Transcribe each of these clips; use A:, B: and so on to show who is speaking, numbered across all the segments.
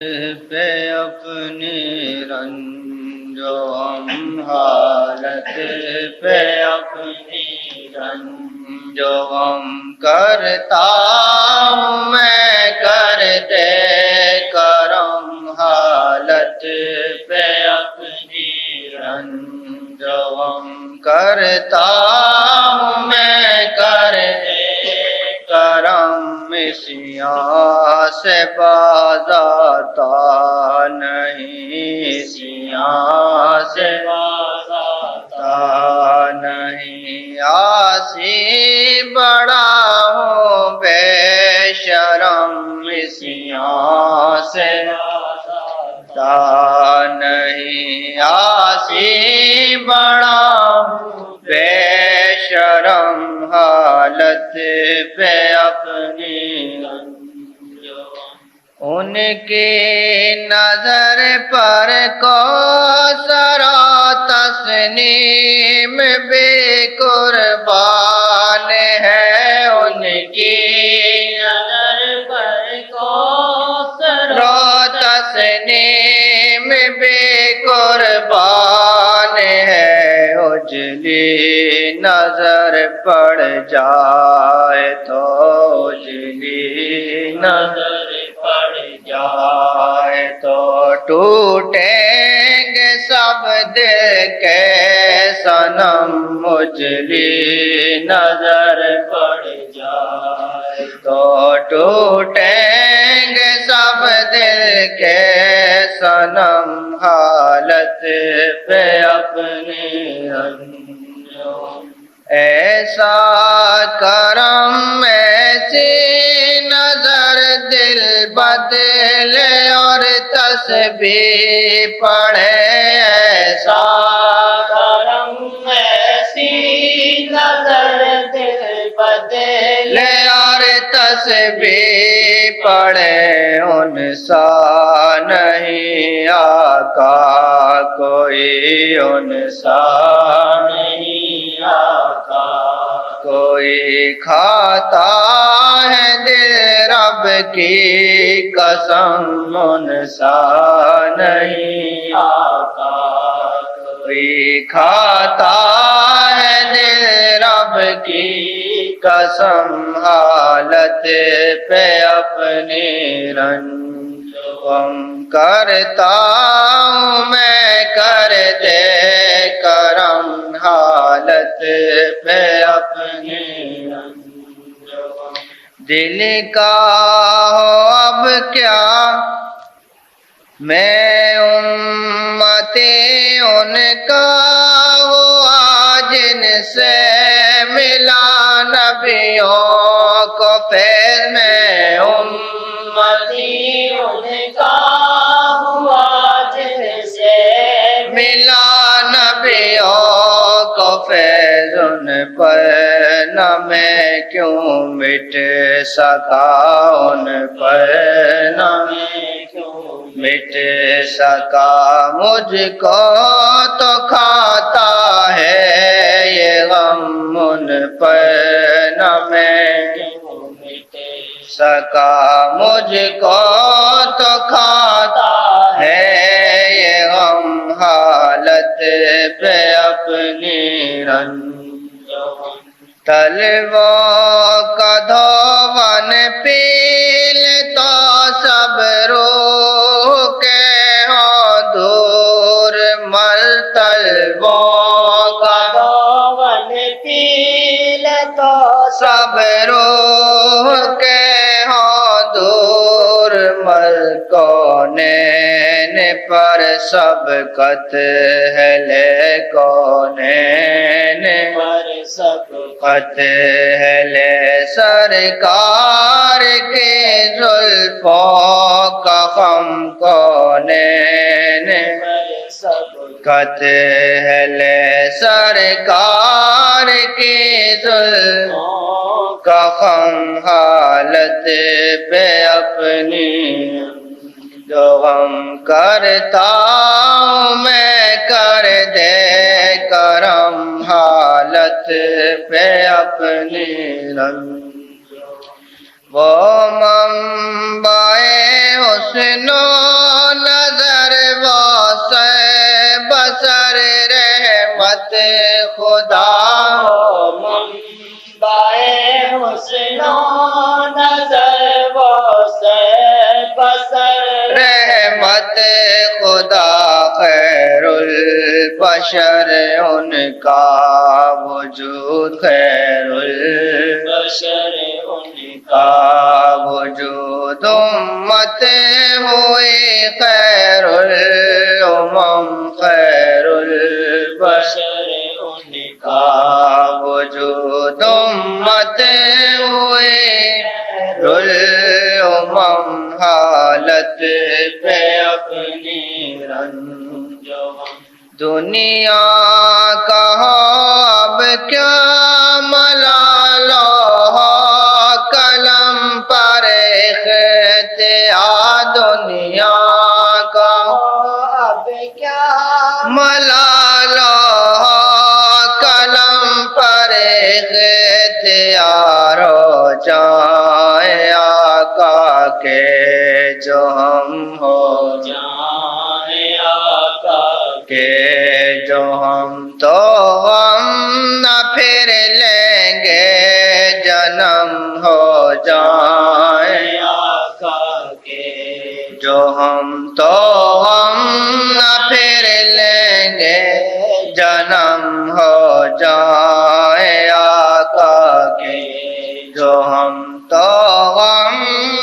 A: پہ اپنی رنج و غم، حالت پہ اپنی رنج و غم کرتا ہوں میں کرتے کرم، حالت پہ اپنی رنج و غم کرتا ہوں میں کرتے کرم، سیاہ سے باز آتا نہیں، سیاہ سے باز آتا نہیں، عاصی بڑا ہوں بے شرم، سیاہ سے باز آتا نہیں، عاصی بڑا ہوں بے شرم، حالت پہ اپنی ان کی نظر پر کوثر و تسنیم بے قربان ہے، ان کی نظر پر کوثر و تسنیم بے قربان ہے، اجلی نظر پڑ جائے تو اجلی نظر پڑ جائے تو ٹوٹیں گے سب دل کے صنم، اجلی نظر پڑ جائے تو ٹوٹیں گے سب دل کے صنم، حالت پہ اپنی ایسا کرم ایسی نظر دل بدلے اور تسبیح پڑھے، ایسا کرم ایسی نظر دل بدلے اور تسبیح پڑھے، ان سا نہیں آقا کوئی، ان سا نہیں آقا کوئی، کھاتا ہے دل رب کی قسم، ان سا نہیں آقا کوئی، کھاتا ہے دل رب کی قسم، حالت پہ اپنی رنج و غم کرتا ہوں میں کرتے کرم، حالت پہ اپنی رنج و غم، دل کا ہو اب کیا میں امتی ان کا ہوا جن سے ملا نبیوں کو پھر میں امتی ان کا ہوا جن سے ملا نبیوں کو فیض، ان پر نہ میں کیوں مٹ سکا، ان پر نہ میں کیوں مٹ سکا، مجھ کو تو کھاتا ہے یہ غم، ان پر نہ میں کیوں مٹ سکا، مجھ کو تو کھاتا ہے یہ غم، حالت پہ اپنی رنج و غم، طلبوں کا دھون پیل تو سب روح کے ہوں دور مر، طلبوں کا دھون پیل تو سب روح کے ہوں دور مر، کونین پر سبقت ہے لے کونین پر سبقت ہے لے، سرکار کی زلفوں کا خم کونین پر سبقت ہے لے، سرکار کی زلفوں کا خم، حالت پہ اپنی جو غم کرتا ہوں میں کر دے کرم، حالت پہ اپنی رنج وہ منبع حسن و
B: خدا
A: ہو منبع حسن و نظر و بصر
B: رحمت خدا خیر البشر ان کا وجود خیر
A: بشر ان
B: کا وجود امت ہوئی خیر الامم خیر البشر
A: بشر ان
B: کا وجود امت ہوئی خیر الامم حالت پہ
A: اپنی رنج و غم
B: دنیا کا اب کیا ملال قلم پر اختیار دنیا کا
A: اب کیا
B: ملال قلم پر اختیار ہو جائے آقا کے جو ہم ہو
A: جائے آقا
B: کہ جو ہم تو ہم نہ پھر لیں گے جنم ہو جائیں
A: آقا کے
B: جو ہم تو ہم نہ پھر لیں گے جنم ہو جائیں آقا کے جو ہم تو ہم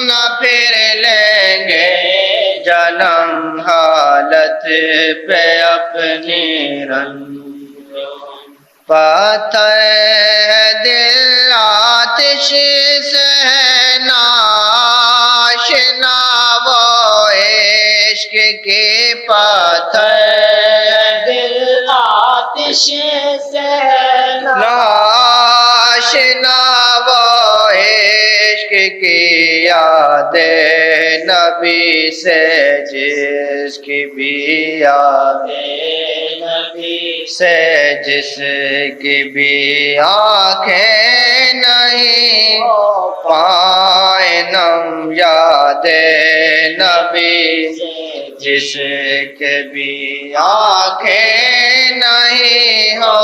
B: نہ پھر لیں گے جنم حالت پہ اپنی رنج پتھر ہے دل آتش سے ہے ناشنا وہ عشق کی پتھر
A: دل آتش سے
B: ناشنا وہ عشق کی یاد نبی سے جس کی بھی یاد
A: نبی
B: سے جس کی بھی آنکھیں نہیں پائیں نم یاد نبی جس کے بھی آنکھیں نہیں ہو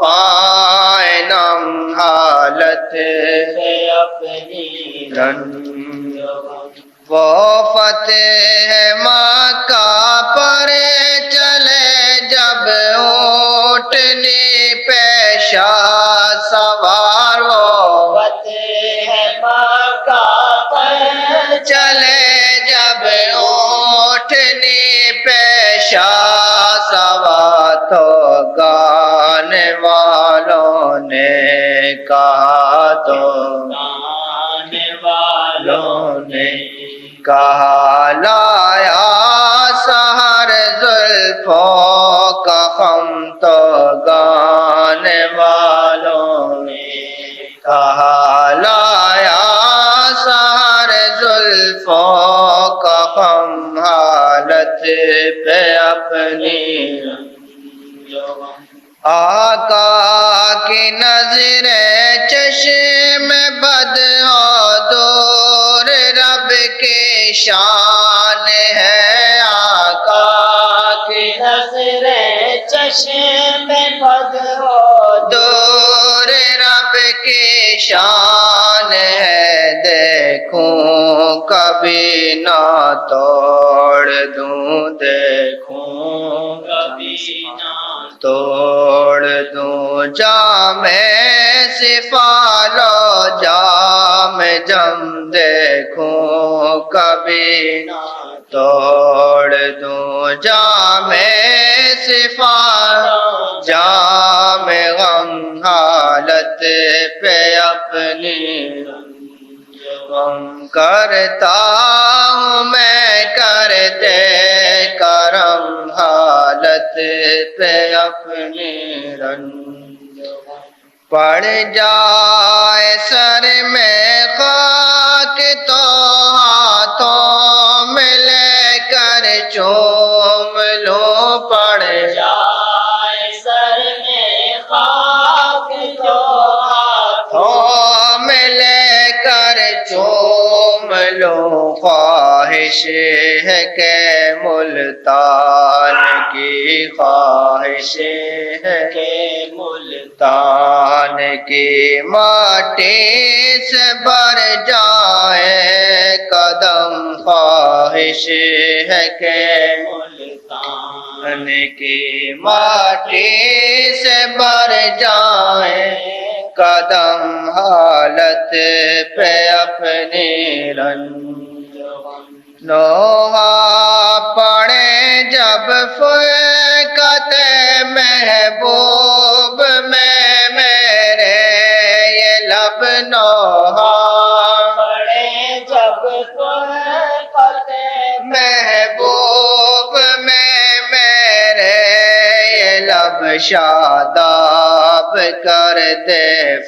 B: پائیں نم حالت
A: اپنی
B: رنج وہ فتح مکہ پر چلے جب اونٹنی پیشہ سوار وہ
A: فتح مکہ پر
B: چلے جب اونٹنی پیشہ سوار تو گانے والوں نے کہا تو
A: گانے والوں نے
B: کہا لایا سحر زلفوں کا خم تو گانے والوں نے کہا لایا سحر زلفوں کا خم حالت پہ اپنی آقا کی نظر چشم بد ہو دور رب کی شان ہے آقا کی
A: نظر چشم بد ہو
B: دور رب کی شان ہے دیکھوں کبھی نہ توڑ دوں دیکھوں
A: کبھی نہ
B: توڑ دوں جام سفالو جام جم دیکھوں کبھی نہ توڑ دوں جام سفالو جام غم حالت پہ اپنی غم کرتا ہوں میں کر دے کرم حالت پہ اپنی رنج پڑ جائے سر میں خاک تو ہاتھوں میں لے کر چوم لوں پڑ
A: جائے سر میں خاک تو
B: ہاتھوں میں لے کر چوم لوں خواہش ہے کہ ملتان کی خواہش ہے کہ ملتان کی ماٹی سے بھر جائے قدم خواہش ہے کہ ملتان کی ماٹی سے بھر جائے قدم حالت پہ اپنی رنج نوحہ پڑے جب فرقت محبوب میں میرے یہ لب نوحہ پڑے جب فرقت محبوب میں میرے یہ لب شاداب کر دے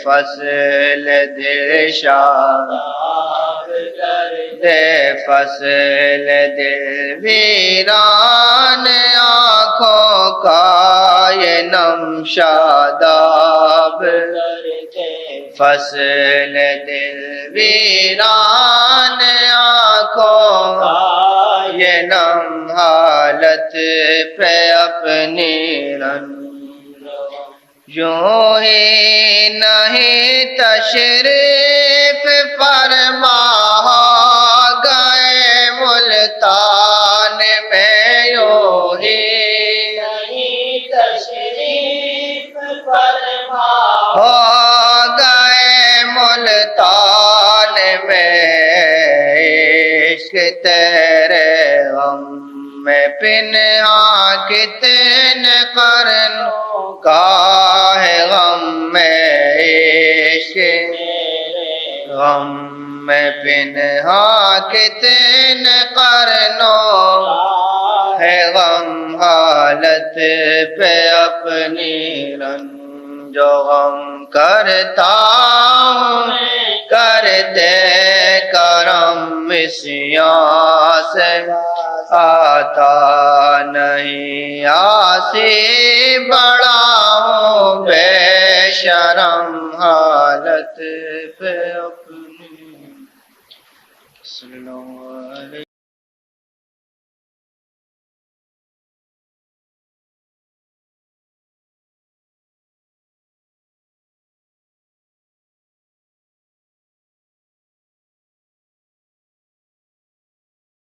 B: فصل دل شاداب کر دے فصل دل ویران آنکھوں کا یہ نم شاداب کر دے فصل دل ویران آنکھوں کا یہ نم حالت پہ اپنی رنج یوں ہی نہیں تشریف فرما گئے ملتان میں یوں ہی نہیں تشریف فرما گئے ملتان میں عشق تیرے غم میں پنہاں کتنے قرنوں کا ہے غم میں عشق غم میں پنہاں کتنے قرنوں ہے غم حالت پہ اپنی رنج و غم کرتا ہوں کر دے کرم اس یہاں سے آتا نہیں آسی بڑا ہوں بے شرم حالت پہ اپنی صلی اللہ علیہ